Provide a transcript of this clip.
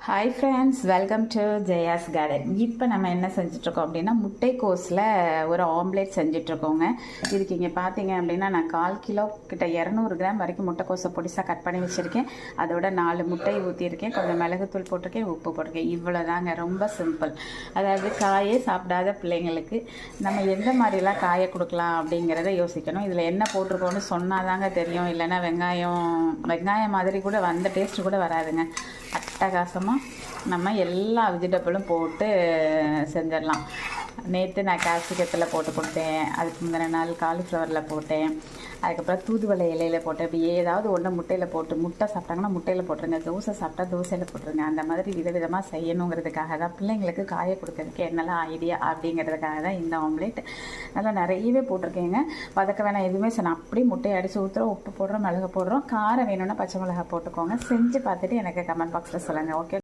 Hi friends, welcome to Jaya's garden. இப்போ நம்ம என்ன செஞ்சிட்ருக்கோம் அப்படின்னா முட்டைக்கோஸில் ஒரு ஆம்லேட் செஞ்சிட்ருக்கோங்க. இதுக்கு இங்கே பார்த்தீங்க அப்படின்னா நான் 1/4 கிலோ கிட்ட 200 கிராம் வரைக்கும் முட்டைக்கோஸை பொடிசாக கட் பண்ணி வச்சுருக்கேன். அதோட 4 முட்டை ஊற்றிருக்கேன், கொஞ்சம் மிளகுத்தூள் போட்டிருக்கேன், உப்பு போட்டிருக்கேன். இவ்வளோதாங்க, ரொம்ப சிம்பிள். அதாவது காயே சாப்பிடாத பிள்ளைங்களுக்கு நம்ம எந்த மாதிரிலாம் காயை கொடுக்கலாம் அப்படிங்கிறத யோசிக்கணும். இதில் என்ன போட்டிருக்கோன்னு சொன்னால் தாங்க தெரியும், இல்லைன்னா வெங்காயம் மாதிரி கூட அந்த டேஸ்ட்டு கூட வராதுங்க. அட்டகாசமாக நம்ம எல்லா வெஜிடபிளும் போட்டு செஞ்சிடலாம். நேற்று நான் கேப்சிகத்தில் போட்டு கொடுத்தேன், அதுக்கு முந்தின நாள் காலிஃப்ளவரில் போட்டேன், அதுக்கப்புறம் தூதுவளை இலையில் போட்டேன். இப்படி ஏதாவது ஒன்று முட்டையில் போட்டு, முட்டை சாப்பிட்டாங்கன்னா முட்டையில் போட்டுருங்க, தோசை சாப்பிட்டா தோசையில் போட்டுருங்க. அந்த மாதிரி விதவிதமாக செய்யணுங்கிறதுக்காக தான், பிள்ளைங்களுக்கு காய கொடுக்கறதுக்கு என்னெல்லாம் ஐடியா அப்படிங்கிறதுக்காக தான் இந்த ஆம்லேட். நல்லா நிறையவே போட்டிருக்கேங்க. வதக்க வேணாம் எதுவுமே நான் அப்படியே முட்டையை அடித்து ஊற்றுறோம், உப்பு போடுறோம், மிளகு போடுறோம். காரம் வேணும்னா பச்சை மிளகா போட்டுக்கோங்க. செஞ்சு பார்த்துட்டு எனக்கு கமெண்ட் பாக்ஸில் சொல்லுங்கள். ஓகே.